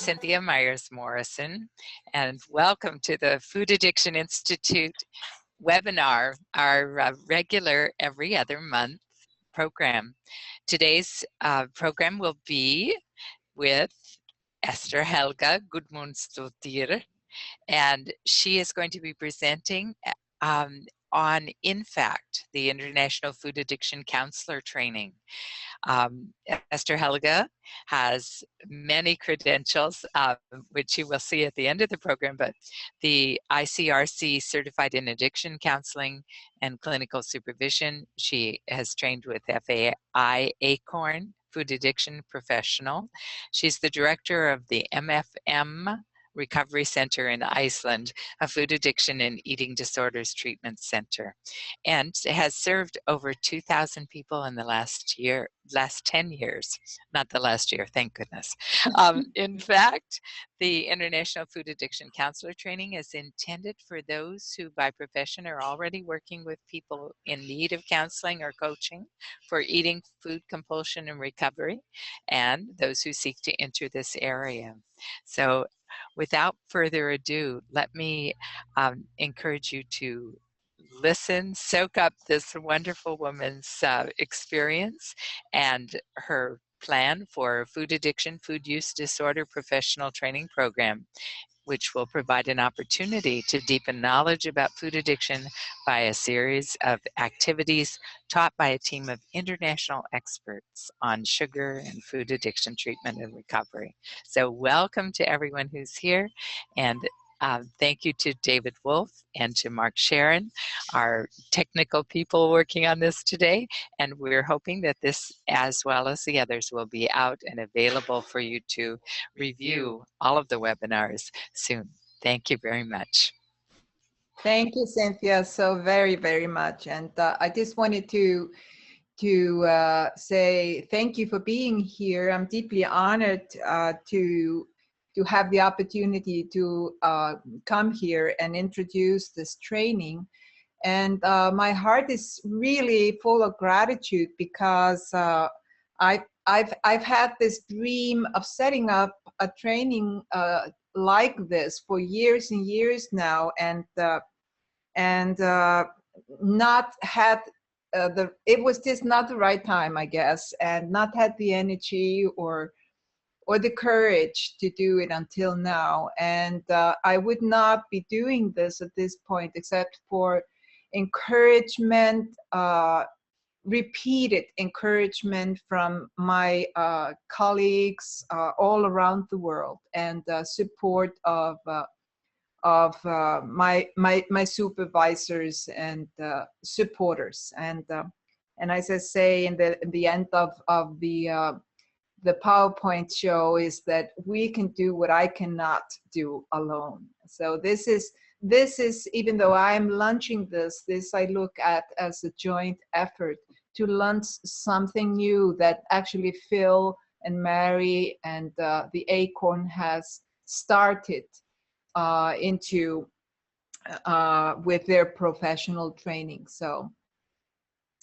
Cynthia Myers-Morrison, and welcome to the Food Addiction Institute webinar, our regular every other month program. Today's program will be with Esther Helga Guðmundsdóttir, and she is going to be presenting on INFACT, the International Food Addiction Counselor Training. Esther Helga has many credentials, which you will see at the end of the program, but the ICRC Certified in Addiction Counseling and Clinical Supervision. She has trained with FAI ACORN, Food Addiction Professional. She's the director of the MFM Recovery Center in Iceland, a food addiction and eating disorders treatment center, and has served over 2,000 people in the last 10 years, not the last year, thank goodness. In fact, the International Food Addiction Counselor Training is intended for those who by profession are already working with people in need of counseling or coaching for eating, food compulsion, and recovery, and those who seek to enter this area. So without further ado, let me encourage you to listen, soak up this wonderful woman's experience and her plan for food addiction, food use disorder professional training program, which will provide an opportunity to deepen knowledge about food addiction by a series of activities taught by a team of international experts on sugar and food addiction treatment and recovery. So welcome to everyone who's here, and thank you to David Wolf and to Mark Sharon, our technical people working on this today. And we're hoping that this, as well as the others, will be out and available for you to review all of the webinars soon. Thank you very much. Thank you, Cynthia, so very, very much. And I just wanted to say thank you for being here. I'm deeply honored to have the opportunity to come here and introduce this training. And my heart is really full of gratitude because I've had this dream of setting up a training like this for years and years now, and not had it was just not the right time, I guess, and not had the energy or the courage to do it until now. And I would not be doing this at this point except for encouragement, repeated encouragement from my colleagues all around the world, and support of my supervisors and supporters. And as I say in the end of the PowerPoint show, is that we can do what I cannot do alone. So this is even though I'm launching this I look at as a joint effort to launch something new that actually Phil and Mary and the ACORN has started into with their professional training.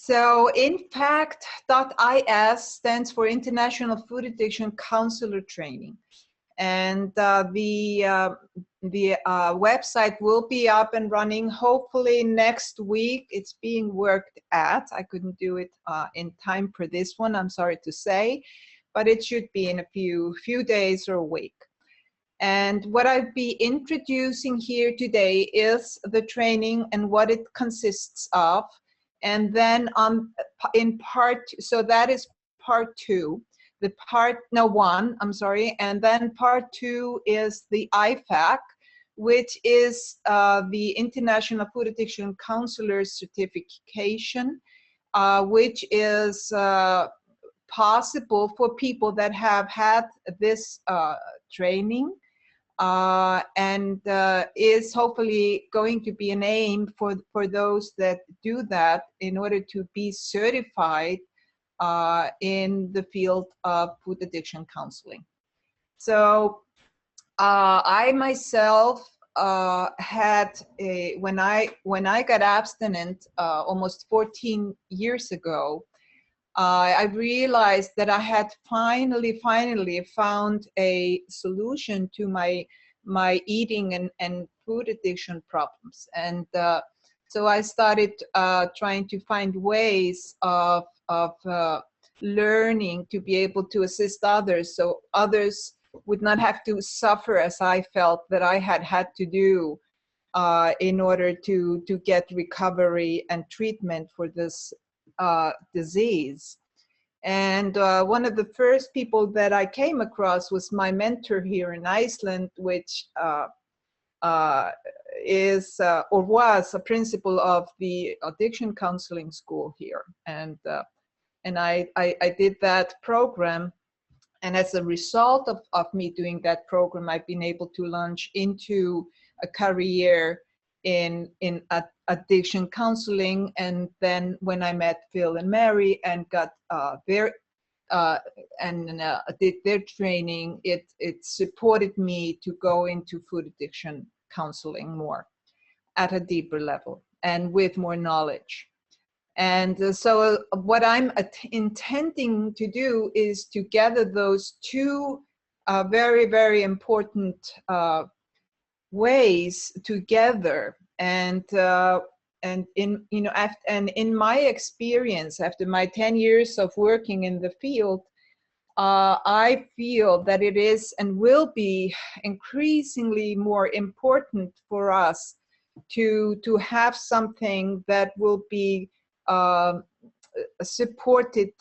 So INFACT.is stands for International Food Addiction Counselor Training, and the website will be up and running hopefully next week. It's being worked at. I couldn't do it in time for this one, I'm sorry to say, but it should be in a few days or a week. And what I'll be introducing here today is the training and what it consists of. And then so that is part two. One, I'm sorry. And then part two is the IFAC, which is the International Food Addiction Counselor Certification, which is possible for people that have had this training, and is hopefully going to be an aim for those that do that in order to be certified in the field of food addiction counseling. So I myself had when I got abstinent almost 14 years ago, I realized that I had finally found a solution to my eating and food addiction problems. And so I started trying to find ways of learning to be able to assist others, so others would not have to suffer as I felt that I had to do in order to get recovery and treatment for this disease. And one of the first people that I came across was my mentor here in Iceland, which is or was a principal of the addiction counseling school here. And I did that program. And as a result of me doing that program, I've been able to launch into a career in addiction counseling. And then when I met Phil and Mary and got did their training, it supported me to go into food addiction counseling more at a deeper level and with more knowledge. And so what I'm intending to do is to gather those two very, very important ways together. And in my experience, after my 10 years of working in the field, I feel that it is and will be increasingly more important for us to have something that will be supported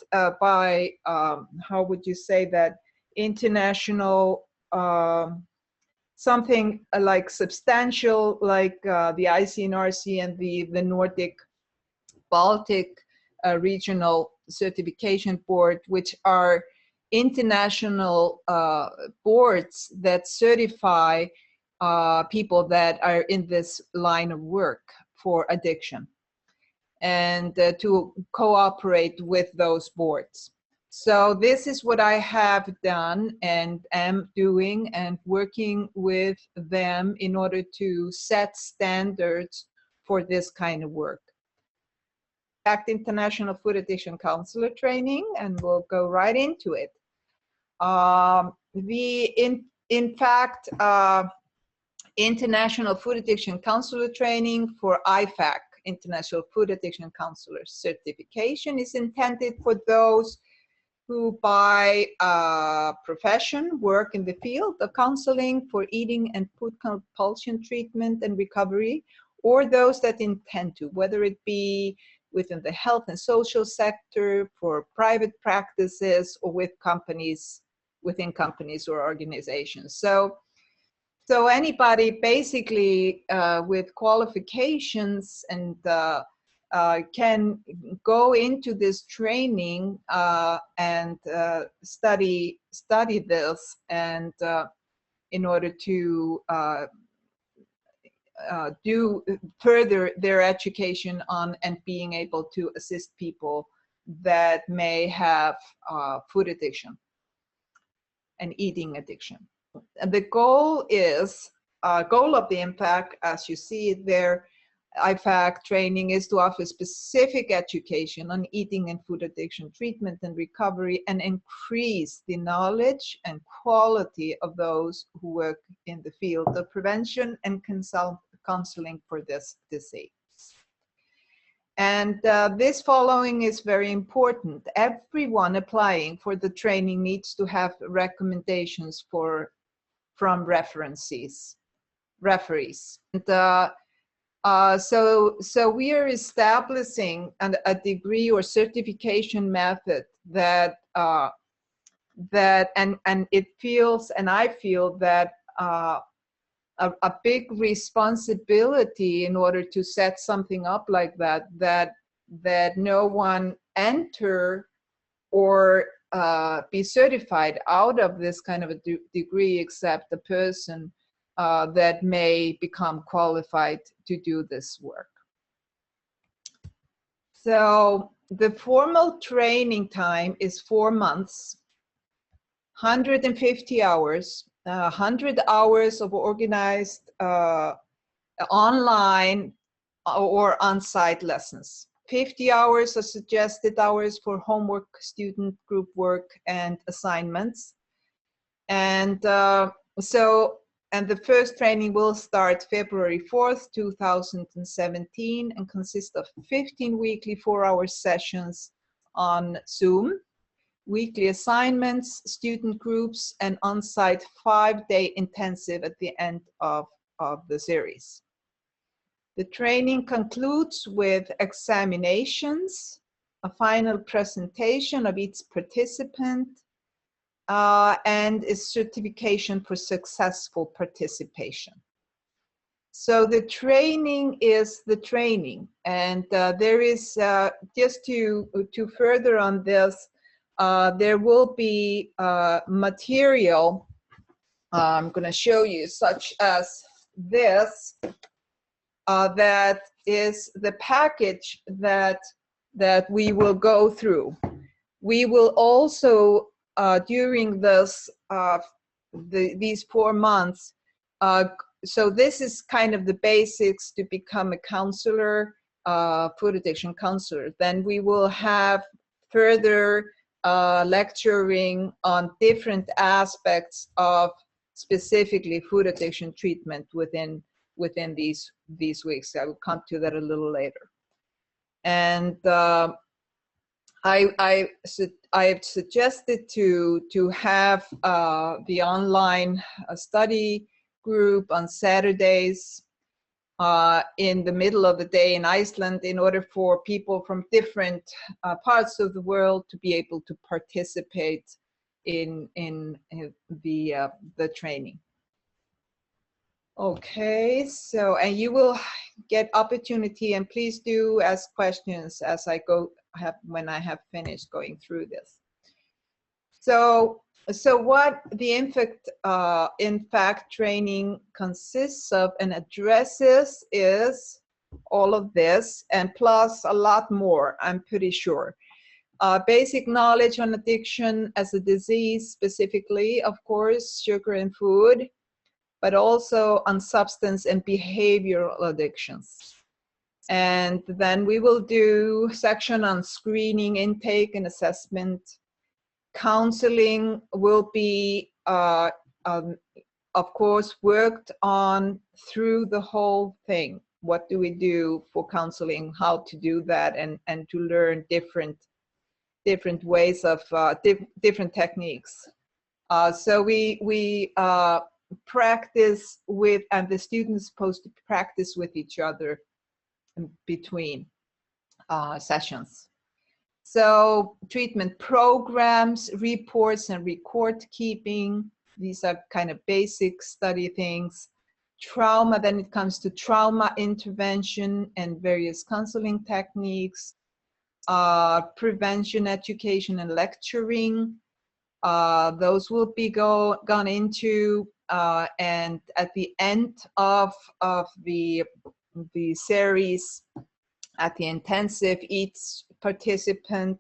by, how would you say that, international, something like substantial, like the IC NRC and the Nordic Baltic regional certification board, which are international boards that certify people that are in this line of work for addiction, and to cooperate with those boards. So this is what I have done and am doing, and working with them in order to set standards for this kind of work. INFACT International Food Addiction Counselor Training, and we'll go right into it. The INFACT International Food Addiction Counselor Training for IFAC, International Food Addiction Counselor Certification, is intended for those who by profession work in the field of counseling for eating and food compulsion treatment and recovery, or those that intend to, whether it be within the health and social sector, for private practices, or with companies, within companies or organizations. So anybody basically with qualifications and can go into this training and study this, and in order to do further their education on and being able to assist people that may have food addiction and eating addiction. The goal is, goal of the INFACT, as you see it there, IFAC training, is to offer specific education on eating and food addiction treatment and recovery, and increase the knowledge and quality of those who work in the field of prevention and counseling for this disease. And this following is very important. Everyone applying for the training needs to have recommendations from referees. And, so we are establishing a degree or certification method that and it feels, and I feel that a big responsibility in order to set something up like that no one enter or be certified out of this kind of a degree except the person that may become qualified to do this work. So the formal training time is 4 months, 150 hours, 100 hours of organized online or on-site lessons. 50 hours are suggested hours for homework, student group work, and assignments. And and the first training will start February 4th, 2017, and consist of 15 weekly 4-hour sessions on Zoom, weekly assignments, student groups, and on-site 5-day intensive at the end of the series. The training concludes with examinations, a final presentation of each participant, and a certification for successful participation. So the training is the training, and there is, just to further on this, there will be material I'm going to show you, such as this, that is the package that we will go through. We will also during this these 4 months, so this is kind of the basics to become a counselor, food addiction counselor. Then we will have further lecturing on different aspects of specifically food addiction treatment within these weeks. I will come to that a little later. And I have suggested to have the online study group on Saturdays in the middle of the day in Iceland, in order for people from different parts of the world to be able to participate in the training. Okay, so, and you will get opportunity, and please do ask questions as I go, when I have finished going through this. So what the INFACT training consists of and addresses is all of this, and plus a lot more, I'm pretty sure. Basic knowledge on addiction as a disease, specifically, of course, sugar and food, but also on substance and behavioral addictions. And then we will do section on screening, intake, and assessment. Counseling will be, of course, worked on through the whole thing. What do we do for counseling, how to do that, and to learn different ways of, different techniques. So we practice with, and the students supposed to practice with each other in between sessions. So treatment programs, reports, and record keeping, these are kind of basic study things. Trauma, then it comes to trauma intervention and various counseling techniques, prevention, education, and lecturing. Those will be gone into, and at the end of the series, at the intensive, each participant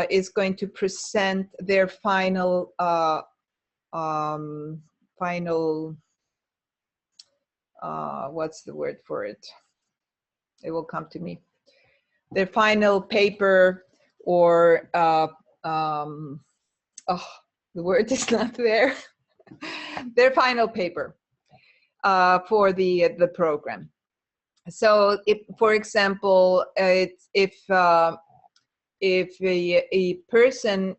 is going to present their final what's the word for it? It will come to me. Their final paper, or oh, the word is not there. Their final paper for the program. So, if, for example, if a person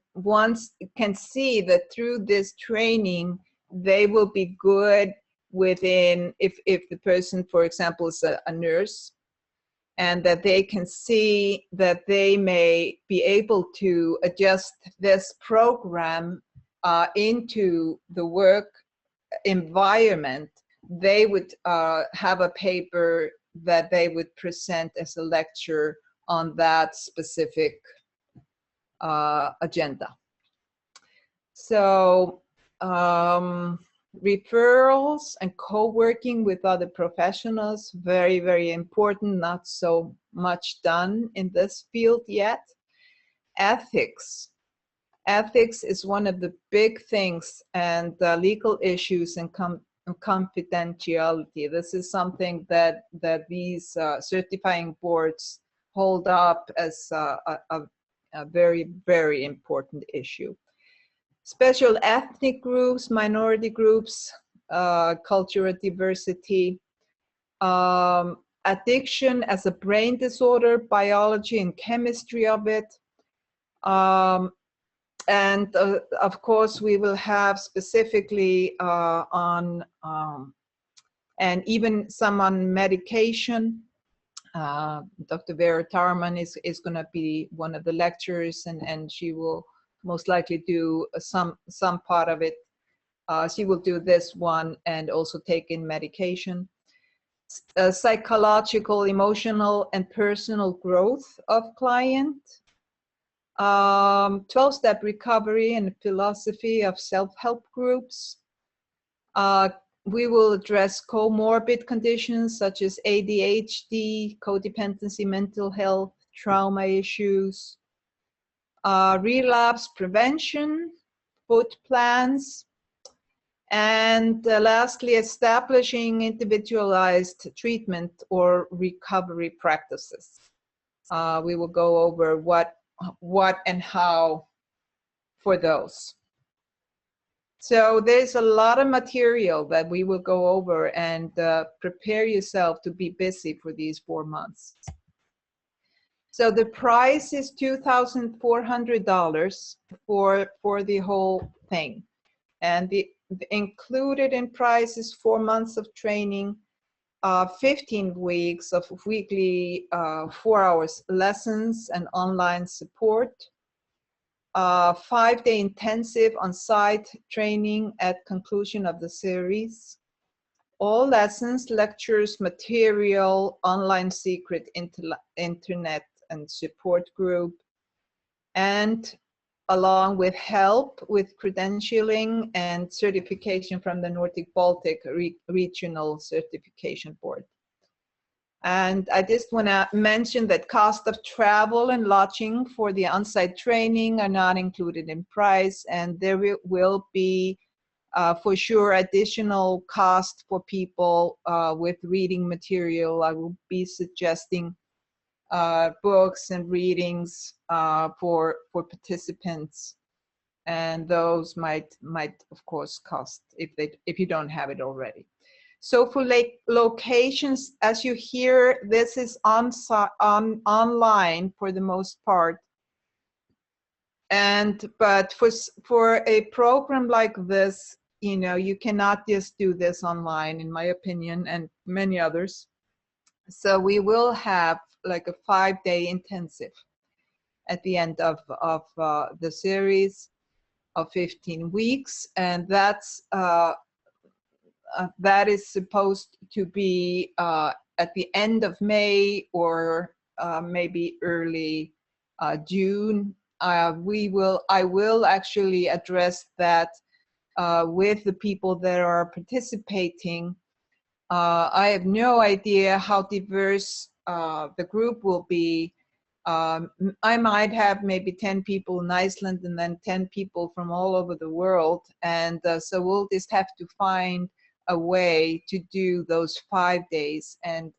can see that through this training they will be good within, if the person, for example, is a nurse, and that they can see that they may be able to adjust this program into the work environment, they would have a paper that they would present as a lecture on that specific agenda. So referrals and co-working with other professionals, very, very important, not so much done in this field yet. Ethics. Ethics is one of the big things, and legal issues and confidentiality. This is something that these certifying boards hold up as a very, very important issue. Special ethnic groups, minority groups, cultural diversity, addiction as a brain disorder, biology and chemistry of it. And of course, we will have specifically on, and even some on medication. Dr. Vera Tarman is going to be one of the lecturers, and she will most likely do some part of it. She will do this one and also take in medication. Psychological, emotional, and personal growth of client. 12-step recovery and philosophy of self-help groups. We will address comorbid conditions such as ADHD, codependency, mental health, trauma issues, relapse prevention, food plans, and lastly, establishing individualized treatment or recovery practices. We will go over what and how for those. So there's a lot of material that we will go over, and prepare yourself to be busy for these 4 months. So the price is $2,400 for the whole thing. And the included in price is 4 months of training, 15 weeks of weekly 4 hours lessons and online support, 5-day intensive on-site training at conclusion of the series, all lessons, lectures, material, online secret internet and support group, and along with help with credentialing and certification from the Nordic Baltic Regional Certification Board. And I just want to mention that cost of travel and lodging for the on-site training are not included in price, and there will be for sure additional cost for people with reading material. I will be suggesting books and readings for participants, and those might of course cost if you don't have it already. So for locations, as you hear, this is online for the most part. But for a program like this, you know, you cannot just do this online, in my opinion, and many others. So we will have like a 5-day intensive at the end of the series of 15 weeks, and that's that is supposed to be at the end of May or maybe early June. I will actually address that with the people that are participating. I have no idea how diverse the group will be. I might have maybe 10 people in Iceland and then 10 people from all over the world, and so we'll just have to find a way to do those 5 days, and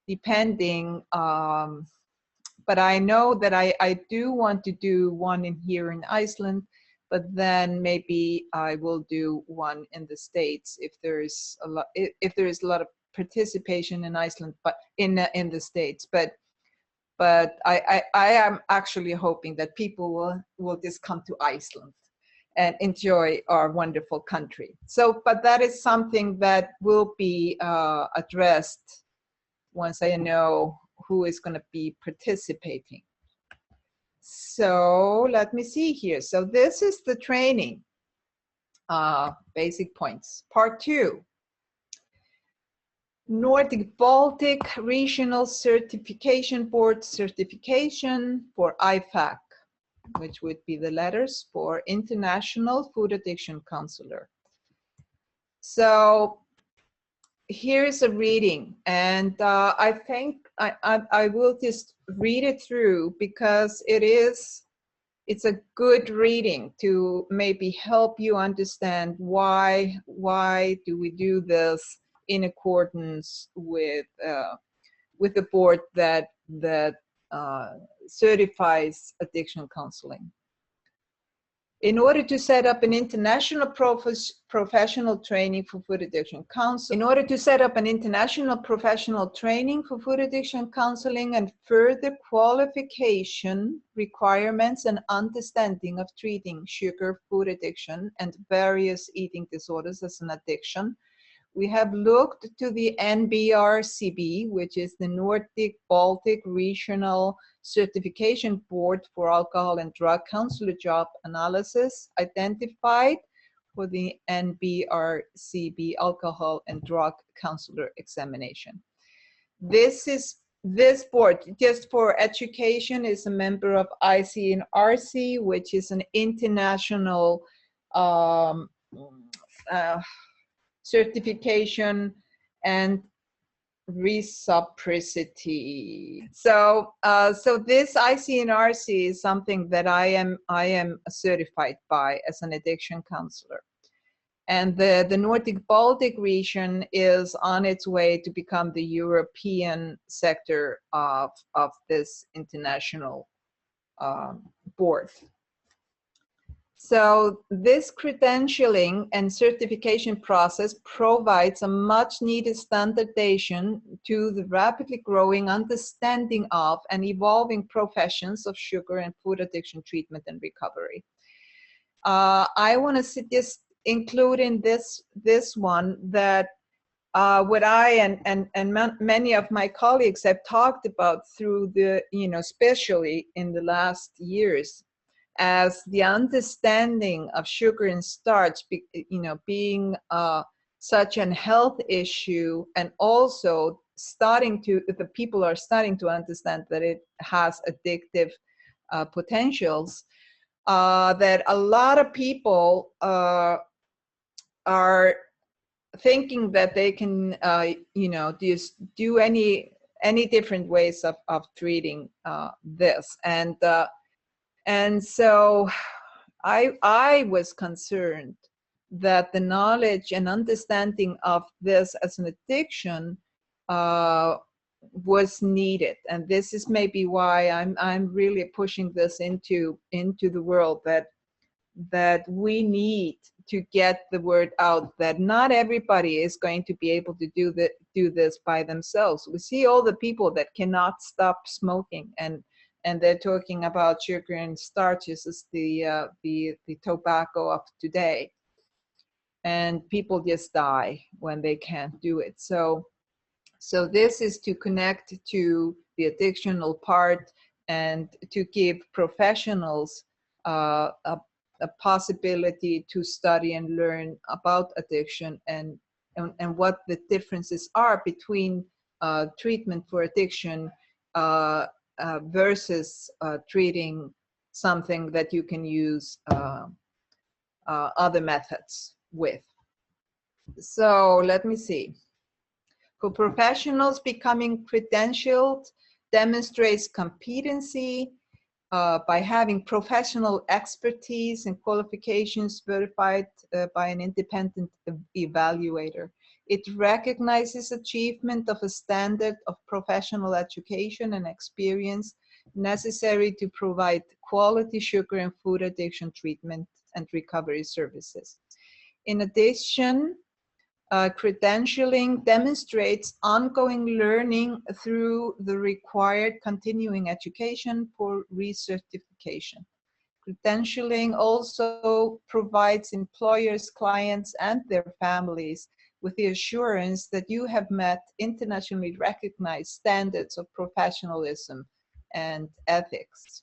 depending, but I know that I do want to do one here in Iceland, but then maybe I will do one in the States if there is a lot, if there is a lot of participation in Iceland, but in the States. But I am actually hoping that people will just come to Iceland and enjoy our wonderful country. So, but that is something that will be addressed once I know who is going to be participating. So let me see here. So this is the training, basic points. Part 2, Nordic Baltic Regional Certification Board certification for INFACT, which would be the letters for International Food Addiction Counselor. So here's a reading, and I think I will just read it through because it's a good reading to maybe help you understand why do we do this in accordance with the board that that certifies addiction counseling. In order to set up an international professional training for food addiction counseling, and further qualification requirements and understanding of treating sugar, food addiction, and various eating disorders as an addiction, we have looked to the NBRCB, which is the Nordic Baltic Regional Certification Board for Alcohol and Drug Counselor Job Analysis, identified for the NBRCB Alcohol and Drug Counselor Examination. This board, just for education, is a member of IC NRC, which is an international certification and reciprocity. So this IC NRC is something that I am certified by as an addiction counselor. And the Nordic Baltic region is on its way to become the European sector of this international board. So this credentialing and certification process provides a much needed standardization to the rapidly growing understanding of and evolving professions of sugar and food addiction treatment and recovery. I want to just include in this one that what I and many of my colleagues have talked about through the, especially in the last years, as the understanding of sugar and starch, being such an health issue, and also the people are starting to understand that it has addictive potentials, that a lot of people are thinking that they can, just do any different ways of treating this. And so I was concerned that the knowledge and understanding of this as an addiction was needed. And this is maybe why I'm really pushing this into the world, that we need to get the word out that not everybody is going to be able to do this by themselves. We see all the people that cannot stop smoking, and they're talking about sugar and starches as the tobacco of today. And people just die when they can't do it. So this is to connect to the addictional part and to give professionals a possibility to study and learn about addiction and what the differences are between treatment for addiction versus treating something that you can use other methods with. So let me see. For professionals, becoming credentialed demonstrates competency by having professional expertise and qualifications verified by an independent evaluator. It recognizes achievement of a standard of professional education and experience necessary to provide quality sugar and food addiction treatment and recovery services. In addition, credentialing demonstrates ongoing learning through the required continuing education for recertification. Credentialing also provides employers, clients, and their families with the assurance that you have met internationally recognized standards of professionalism and ethics.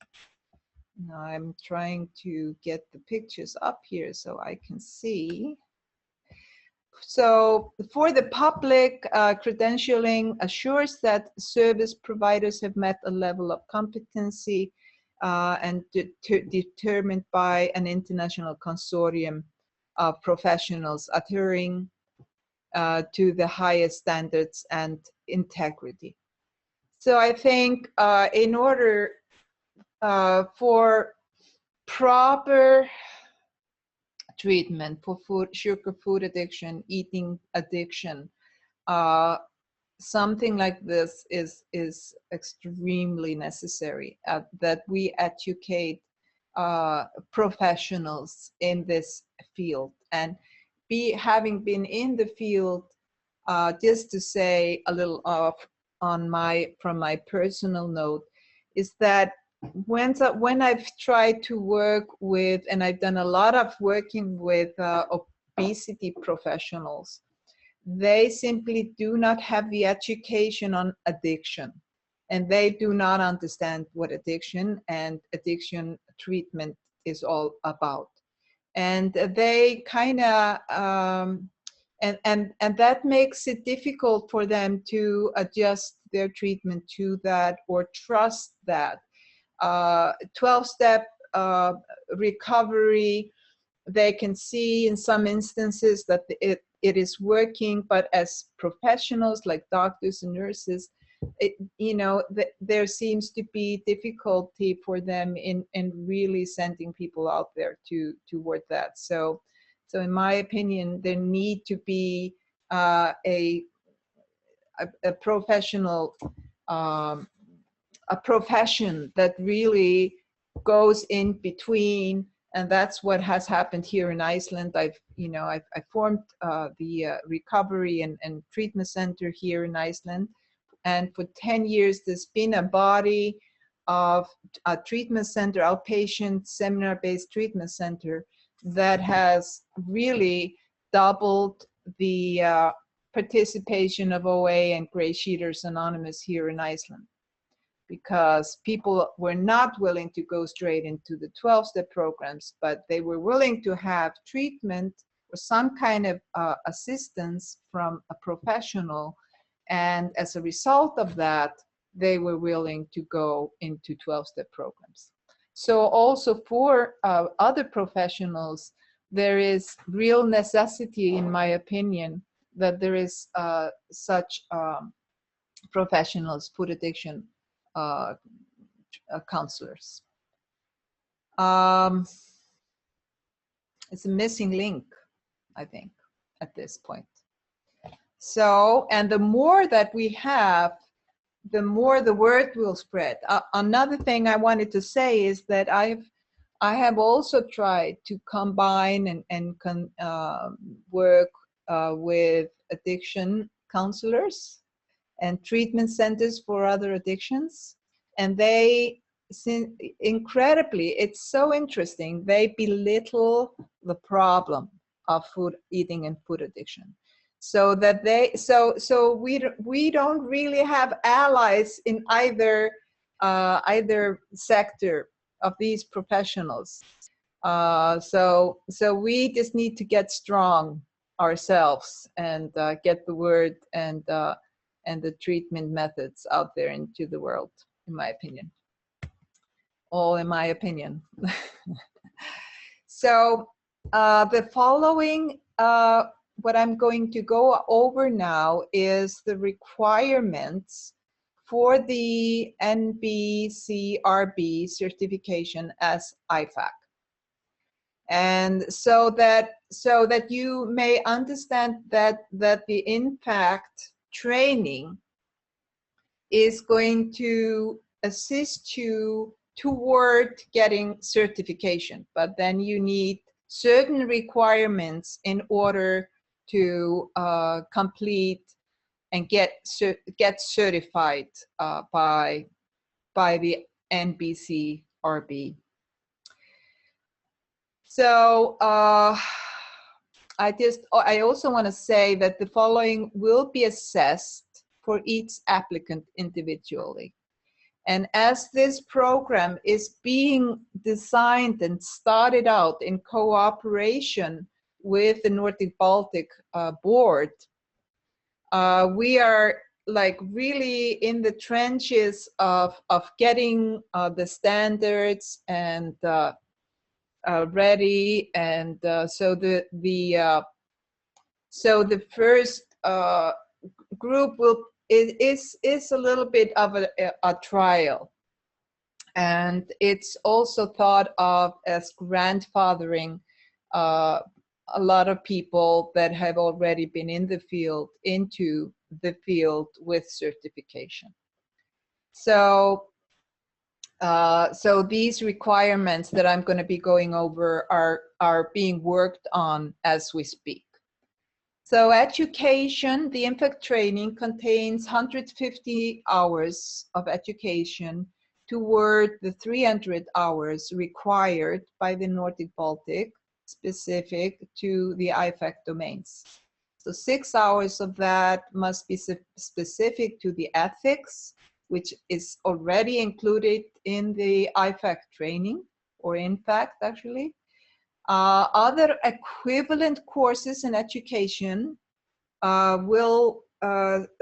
Now I'm trying to get the pictures up here so I can see. So for the public, credentialing assures that service providers have met a level of competency and determined by an international consortium of professionals adhering to the highest standards and integrity. So I think in order for proper treatment for sugar, food addiction, eating addiction, something like this is extremely necessary, that we educate professionals in this field. And having been in the field, just to say a little from my personal note, is that when I've tried to work with, and I've done a lot of working with obesity professionals, they simply do not have the education on addiction, and they do not understand what addiction and addiction treatment is all about. And they kind of and that makes it difficult for them to adjust their treatment to that, or trust that 12-step recovery. They can see in some instances that it is working, but as professionals like doctors and nurses, there seems to be difficulty for them in really sending people out there toward that. So in my opinion, there need to be a professional, a profession that really goes in between. And that's what has happened here in Iceland. I formed the recovery and treatment center here in Iceland. And for 10 years, there's been a body of a treatment center, outpatient seminar-based treatment center, that has really doubled the participation of OA and Gray Sheeters Anonymous here in Iceland, because people were not willing to go straight into the 12-step programs, but they were willing to have treatment or some kind of assistance from a professional. And as a result of that, they were willing to go into 12-step programs. So also for other professionals, there is real necessity, in my opinion, that there is such professionals, food addiction counselors. It's a missing link, I think, at this point. So, and the more that we have, the more the word will spread. Another thing I wanted to say is that I have also tried to combine and work with addiction counselors and treatment centers for other addictions. And they, incredibly, it's so interesting, they belittle the problem of food eating and food addiction. So that we don't really have allies in either sector of these professionals. So we just need to get strong ourselves and get the word and the treatment methods out there into the world, in my opinion. All in my opinion. So the following, what I'm going to go over now is the requirements for the NBCRB certification as INFACT. And so that you may understand that the INFACT training is going to assist you toward getting certification, but then you need certain requirements in order to complete and get certified by the NBCRB. So I also want to say that the following will be assessed for each applicant individually. And as this program is being designed and started out in cooperation with the Nordic Baltic board, we are like really in the trenches of getting the standards and ready. And so the first group is a little bit of a trial, and it's also thought of as grandfathering a lot of people that have already been in the field, into the field with certification. So, so these requirements that I'm going to be going over are being worked on as we speak. So education, the INFACT training contains 150 hours of education toward the 300 hours required by the Nordic Baltic specific to the INFACT domains. So 6 hours of that must be specific to the ethics, which is already included in the INFACT training, or INFACT actually. Other equivalent courses in education will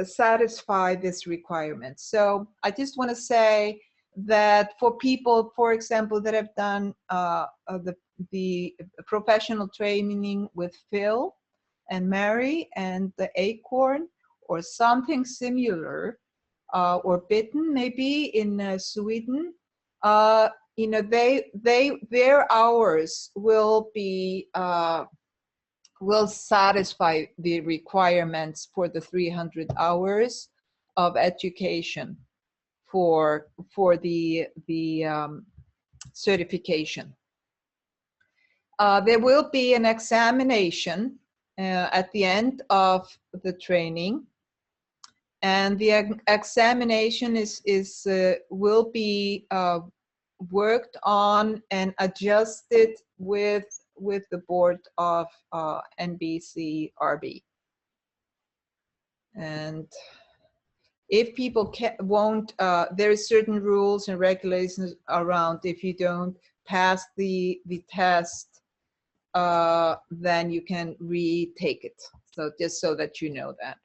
satisfy this requirement. So I just want to say that for people, for example, that have done the professional training with Phil and Mary and the Acorn, or something similar, or Bitten maybe in Sweden, you know, their hours will be will satisfy the requirements for the 300 hours of education for the certification. There will be an examination at the end of the training, and the examination will be worked on and adjusted with the board of NBC-RB. And if people won't, there are certain rules and regulations around if you don't pass the test, then you can retake it. So just so that you know that.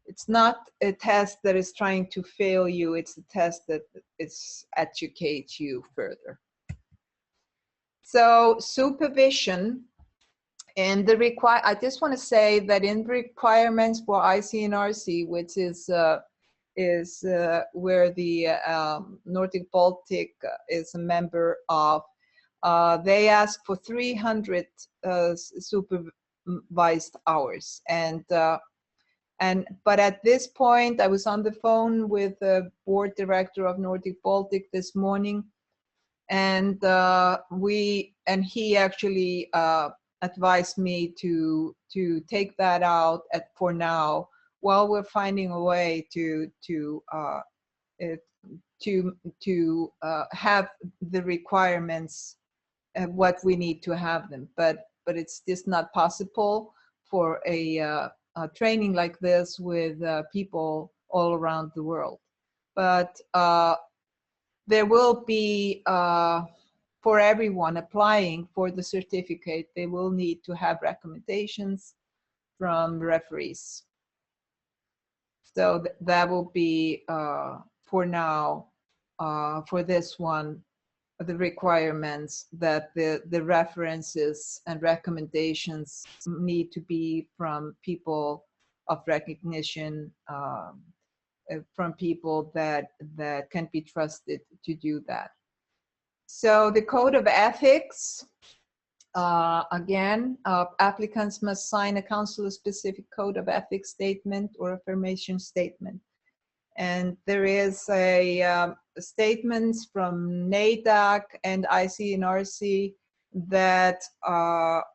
It's not a test that is trying to fail you, it's a test that educates you further. So supervision, and I just want to say that in requirements for IC NRC, which is where the Nordic Baltic is a member of, they ask for 300 supervised hours, but at this point, I was on the phone with the board director of Nordic Baltic this morning, and he actually advised me to take that out for now, while we're finding a way to have the requirements and what we need to have them. But it's just not possible for a training like this with people all around the world. But there will be, for everyone applying for the certificate, they will need to have recommendations from referees. So that will be, for now, for this one, the requirements that the references and recommendations need to be from people of recognition, from people that can be trusted to do that. So the code of ethics, again, applicants must sign a counselor-specific code of ethics statement or affirmation statement. And there is a statements from NADAC and IC NRC that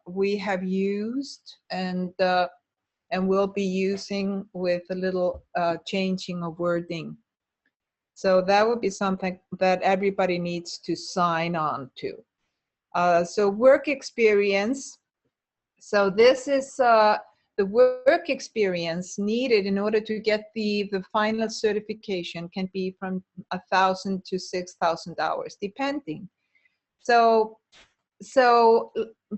we have used and will be using with a little changing of wording. So that would be something that everybody needs to sign on to. So work experience. So this is the work experience needed in order to get the final certification can be from 1,000 to 6,000 hours, depending. So,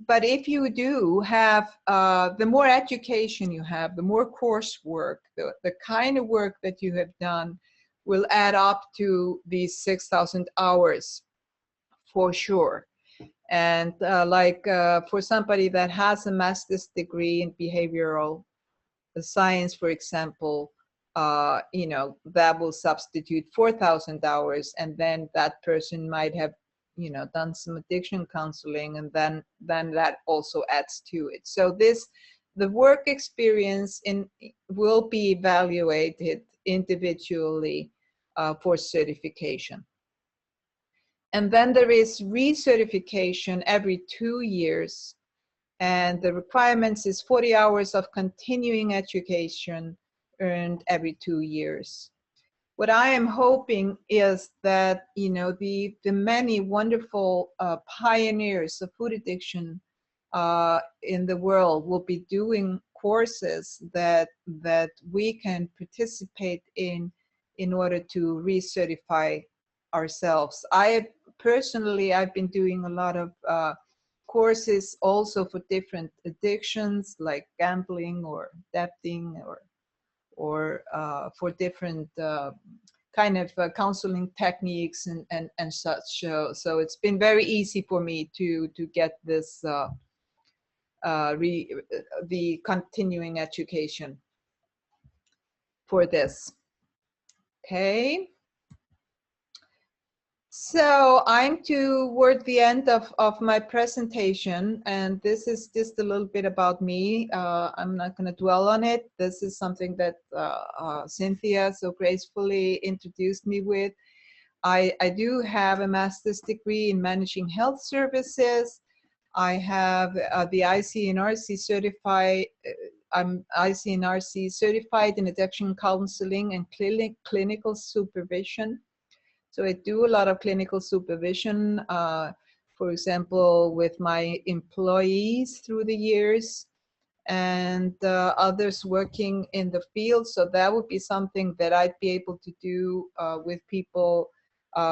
but if you do have, the more education you have, the more coursework, the kind of work that you have done will add up to these 6,000 hours for sure. And for somebody that has a master's degree in behavioral science, for example, you know, that will substitute 4,000 hours, and then that person might have, done some addiction counseling, and then that also adds to it. So the work experience will be evaluated individually for certification. And then there is recertification every 2 years. And the requirements is 40 hours of continuing education earned every 2 years. What I am hoping is that, the many wonderful pioneers of food addiction in the world will be doing courses that we can participate in order to recertify ourselves. I've been doing a lot of courses also for different addictions like gambling or debting, or for different kind of counseling techniques and such. So it's been very easy for me to get this the continuing education for this. Okay. So I'm toward the end of my presentation, and this is just a little bit about me. I'm not going to dwell on it. This is something that Cynthia so gracefully introduced me with. I do have a master's degree in managing health services. I have the IC NRC certified. I'm IC NRC certified in addiction counseling and clinical supervision. So I do a lot of clinical supervision, for example, with my employees through the years, and others working in the field. So that would be something that I'd be able to do with people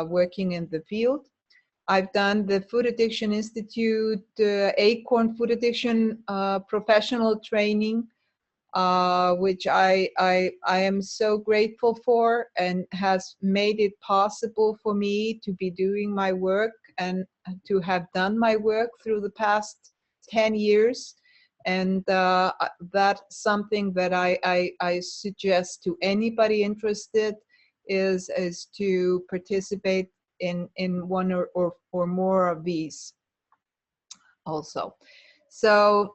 working in the field. I've done the Food Addiction Institute, ACORN Food Addiction professional training, which I am so grateful for, and has made it possible for me to be doing my work and to have done my work through the past 10 years. And that's something that I suggest to anybody interested is to participate in one or more of these also. So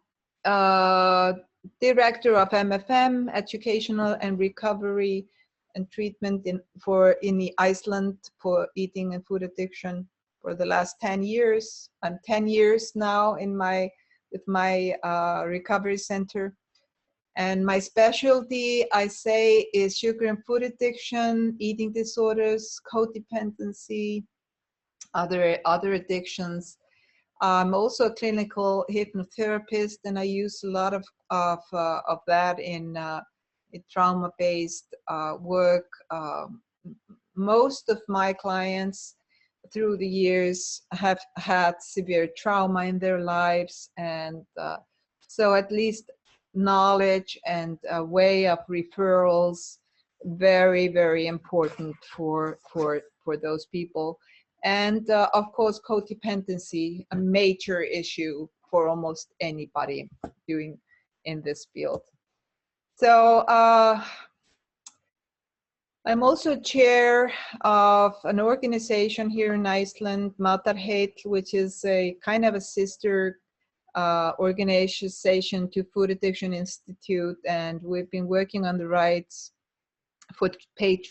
Director of MFM, Educational and Recovery and Treatment in Iceland for eating and food addiction for the last 10 years. I'm 10 years now with my recovery center. And my specialty, I say, is sugar and food addiction, eating disorders, codependency, other addictions. I'm also a clinical hypnotherapist, and I use a lot of that in trauma-based work. Most of my clients through the years have had severe trauma in their lives, and so at least knowledge and a way of referrals, very, very important for those people. And of course, codependency, a major issue for almost anybody doing in this field. So I'm also chair of an organization here in Iceland, Matarheit, which is a kind of a sister organization to Food Addiction Institute, and we've been working on the rights for paid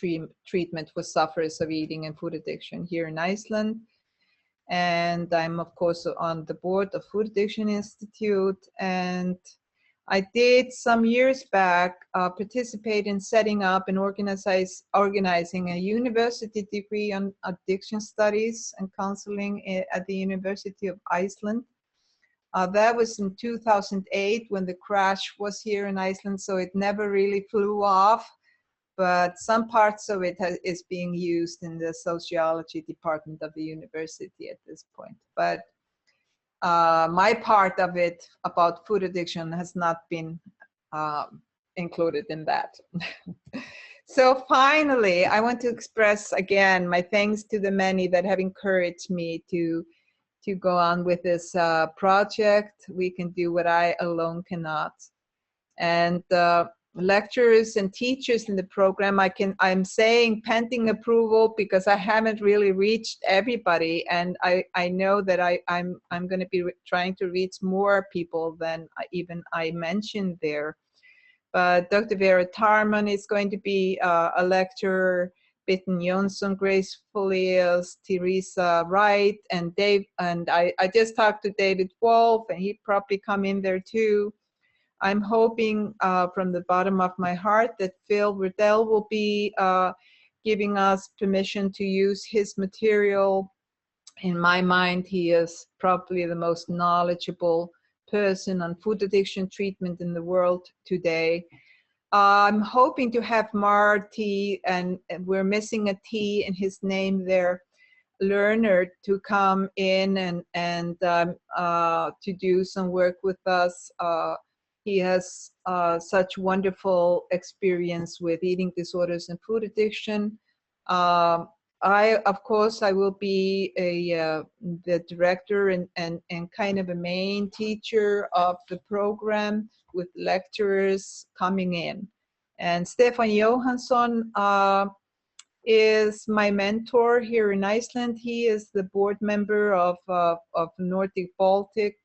treatment for sufferers of eating and food addiction here in Iceland. And I'm of course on the board of Food Addiction Institute, and I did some years back participate in setting up and organizing a university degree on addiction studies and counseling at the University of Iceland. That was in 2008 when the crash was here in Iceland, so it never really flew off, but some parts of it is being used in the sociology department of the university at this point. But my part of it about food addiction has not been included in that. So finally, I want to express again my thanks to the many that have encouraged me to go on with this project. We can do what I alone cannot. And lecturers and teachers in the program. I'm saying pending approval because I haven't really reached everybody, and I know that I'm going to be trying to reach more people than even I mentioned there. But Dr. Vera Tarman is going to be a lecturer, Bitten Jonsson, Grace Folias, Teresa Wright, and Dave. And I just talked to David Wolf, and he'd probably come in there too. I'm hoping from the bottom of my heart that Phil Riddell will be giving us permission to use his material. In my mind, he is probably the most knowledgeable person on food addiction treatment in the world today. I'm hoping to have Marty, and we're missing a T in his name there, Lerner, to come in and to do some work with us. He has such wonderful experience with eating disorders and food addiction. Of course, I will be the director and kind of a main teacher of the program with lecturers coming in. And Stefan Johansson is my mentor here in Iceland. He is the board member of Nordic Baltic,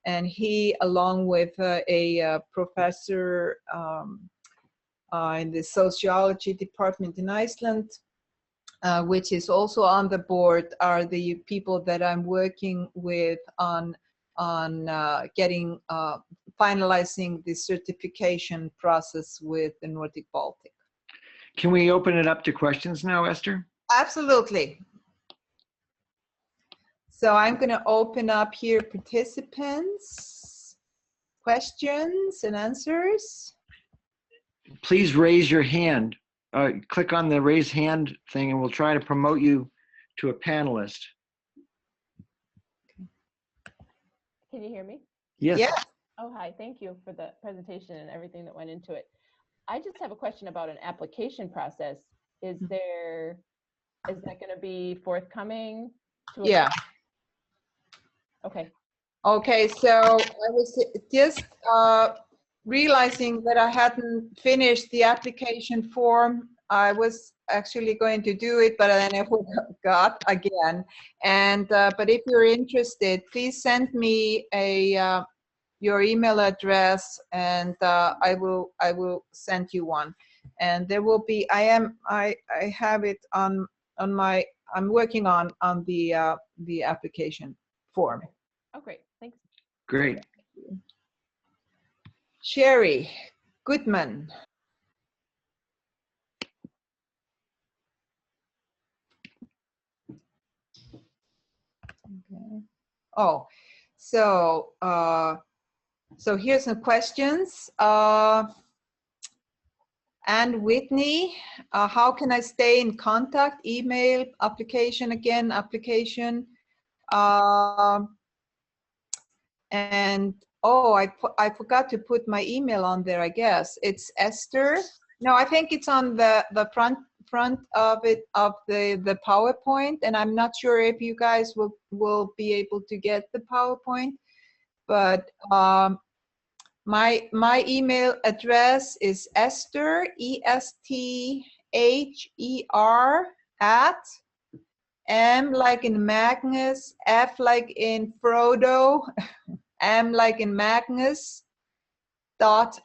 and he, along with a professor in the sociology department in Iceland, which is also on the board, are the people that I'm working with on getting finalizing the certification process with the Nordic Baltic. Can we open it up to questions now, Esther? Absolutely. So I'm going to open up here participants, questions and answers. Please raise your hand. Click on the raise hand thing and we'll try to promote you to a panelist. Can you hear me? Yes. Yeah. Oh, hi. Thank you for the presentation and everything that went into it. I just have a question about an application process. Is that going to be forthcoming? Yeah. Okay. Okay, so I was just realizing that I hadn't finished the application form. I was actually going to do it, but then I forgot again. And but if you're interested, please send me your email address, and I will send you one. And there will be I have it on my, I'm working on the application form. Oh, great. Thanks. Great. Sherry Goodman. Okay. Oh, so so here's some questions. And Whitney, how can I stay in contact? Email, application again, application. And oh, I forgot to put my email on there. I guess it's Esther. No, I think it's on the front of it, of the PowerPoint, and I'm not sure if you guys will be able to get the PowerPoint, but my email address is Esther, ESTHER @ M like in Magnus, F like in Frodo, M like in Magnus, .is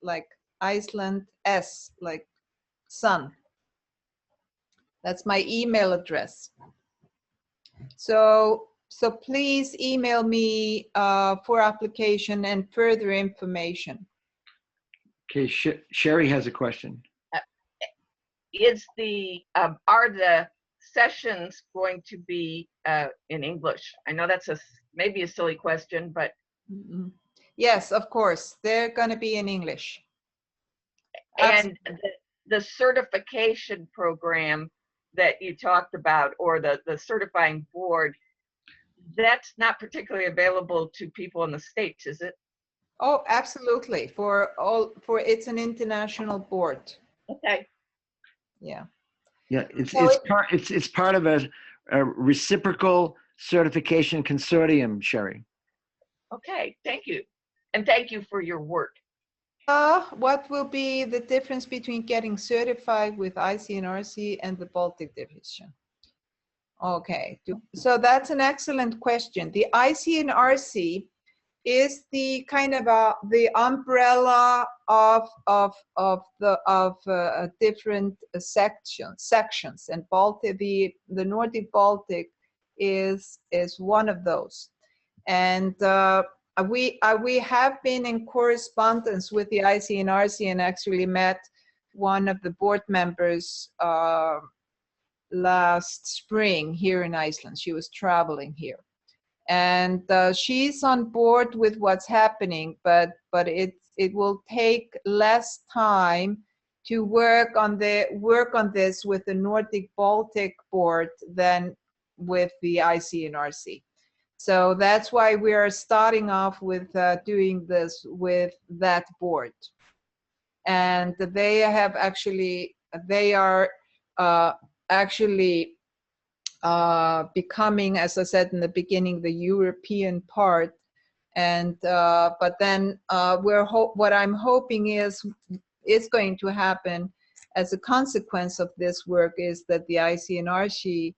like Iceland, S like sun. That's my email address. So please email me for application and further information. Okay, Sherry has a question. Are the sessions going to be in English? I know that's maybe a silly question, but yes, of course, they're going to be in English. And the certification program that you talked about, or the certifying board, that's not particularly available to people in the States, is it? Oh, absolutely. It's an international board. Okay. Yeah. Yeah, it's part of a reciprocal certification consortium, Sherry. Okay, thank you. And thank you for your work. What will be the difference between getting certified with IC NRC and the Baltic division? Okay, so that's an excellent question. The IC NRC is the kind of the umbrella of different sections, and Baltic, the Nordic Baltic is one of those, and we have been in correspondence with the IC NRC and actually met one of the board members last spring here in Iceland. She was traveling here, and she's on board with what's happening, but it will take less time to work on this with the Nordic Baltic board than with the IC NRC. So that's why we are starting off with doing this with that board, and they are actually becoming, as I said in the beginning, the European part. And but then what I'm hoping is going to happen as a consequence of this work is that the IC NRC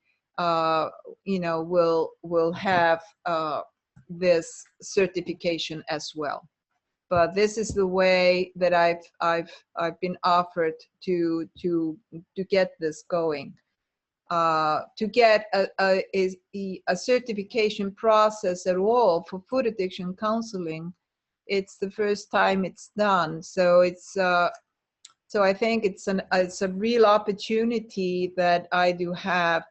will have this certification as well. But this is the way that I've been offered to get this going. To get a certification process at all for food addiction counseling, it's the first time it's done. So it's so I think it's a real opportunity that I do have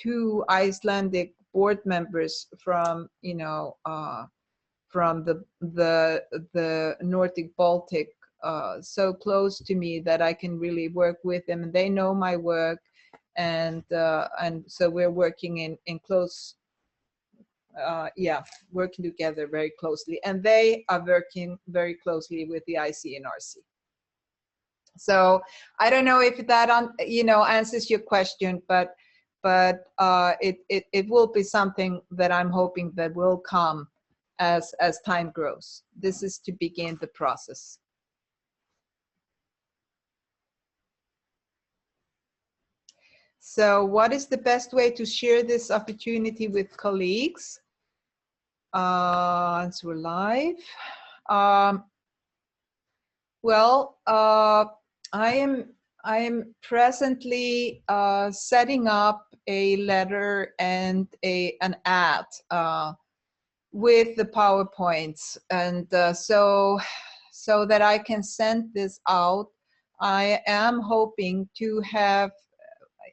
two Icelandic board members from from the Nordic Baltic so close to me that I can really work with them, and they know my work. And so we're working in close, working together very closely, and they are working very closely with the IC NRC. So I don't know if that answers your question, but it will be something that I'm hoping that will come as time grows. This is to begin the process. So what is the best way to share this opportunity with colleagues? As we're live. I am presently setting up a letter and an ad with the PowerPoints, and so that I can send this out. I am hoping to have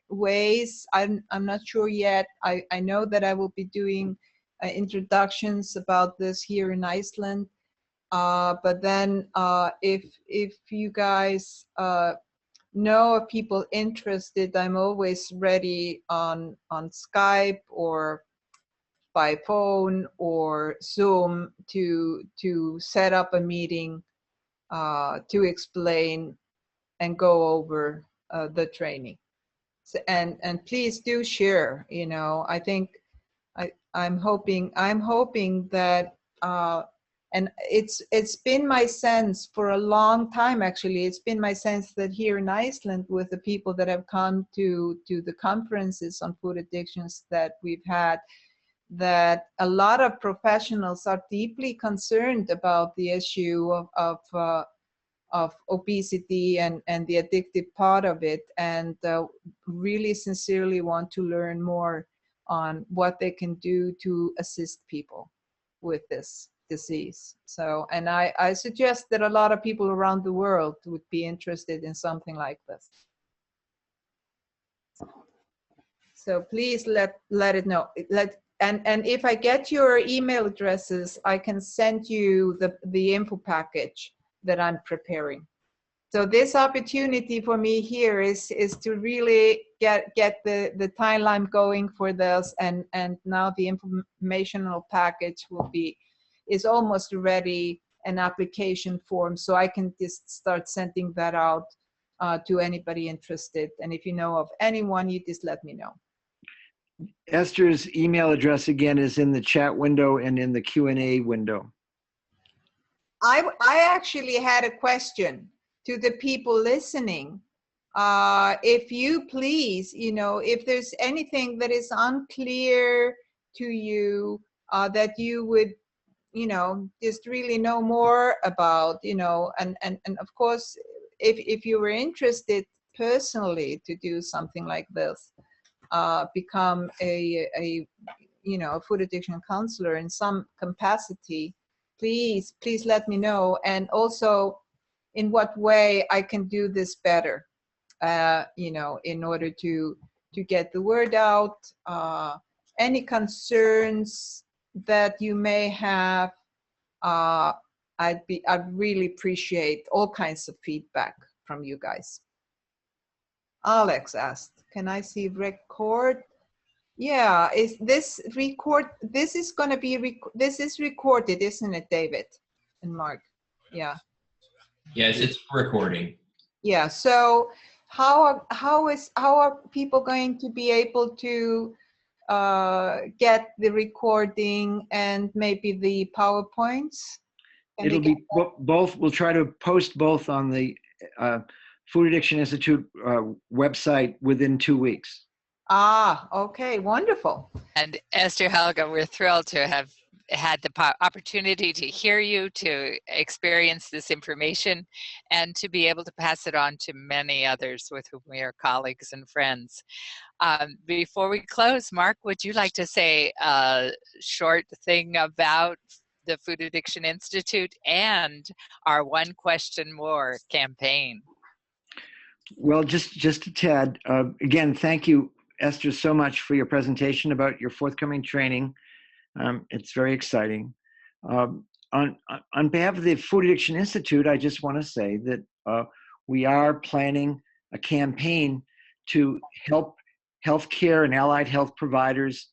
ways. I'm not sure yet. I know that I will be doing introductions about this here in Iceland, but then if you guys know of people interested, I'm always ready on Skype or by phone or Zoom to set up a meeting to explain and go over the training. So, and please do share. I think I'm hoping that and it's been my sense for a long time, actually. It's been my sense that here in Iceland, with the people that have come to the conferences on food addictions that we've had, that a lot of professionals are deeply concerned about the issue of obesity and the addictive part of it, and really sincerely want to learn more on what they can do to assist people with this disease. So, and I suggest that a lot of people around the world would be interested in something like this. So please let it know. And if I get your email addresses, I can send you the info package that I'm preparing. So this opportunity for me here is to really get the timeline going for this, and now the informational package is almost ready, an application form, so I can just start sending that out to anybody interested. And if you know of anyone, you just let me know. Esther's email address again is in the chat window and in the Q&A window. I actually had a question to the people listening. If you please, if there's anything that is unclear to you, that you would, just really know more about, and of course, if you were interested personally to do something like this, become a food addiction counselor in some capacity, please let me know. And also in what way I can do this better, in order to get the word out. Any concerns that you may have, I'd really appreciate all kinds of feedback from you guys. Alex asked, can I see record? Yeah, is this record? This is going to be, this is recorded, isn't it, David and Mark? Yeah. Yes, it's recording. Yeah, so how are people going to be able to get the recording and maybe the PowerPoints? It'll be both. We'll try to post both on the Food Addiction Institute website within 2 weeks. Ah, okay, wonderful. And Esther Helga, we're thrilled to have had the opportunity to hear you, to experience this information, and to be able to pass it on to many others with whom we are colleagues and friends. Before we close, Mark, would you like to say a short thing about the Food Addiction Institute and our One Question More campaign? Well, just a tad. Again, thank you, Esther, so much for your presentation about your forthcoming training. It's very exciting. On behalf of the Food Addiction Institute, I just want to say that we are planning a campaign to help healthcare and allied health providers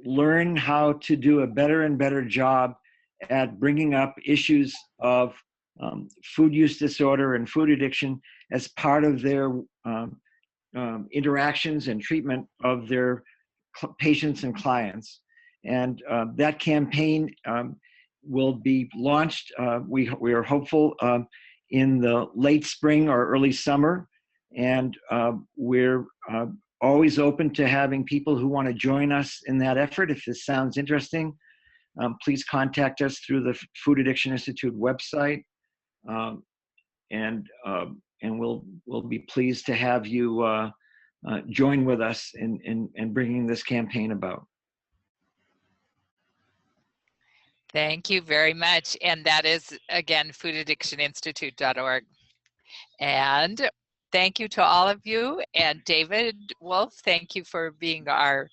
learn how to do a better and better job at bringing up issues of food use disorder and food addiction as part of their interactions and treatment of their patients and clients. And that campaign will be launched, we are hopeful, in the late spring or early summer. And we're always open to having people who want to join us in that effort. If this sounds interesting, please contact us through the Food Addiction Institute website. And we'll be pleased to have you join with us in bringing this campaign about. Thank you very much. And that is, again, foodaddictioninstitute.org. And thank you to all of you. And David Wolf, thank you for being our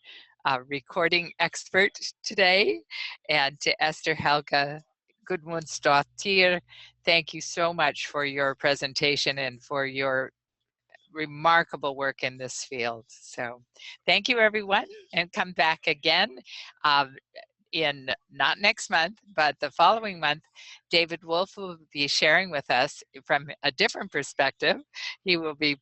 recording expert today. And to Esther Helga Guðmundsdóttir, thank you so much for your presentation and for your remarkable work in this field. So thank you, everyone, and come back again. In not next month, but the following month, David Wolf will be sharing with us from a different perspective. He will be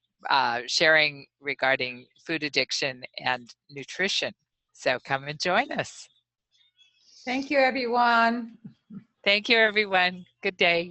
sharing regarding food addiction and nutrition. So come and join us. Thank you, everyone. Thank you, everyone. Good day.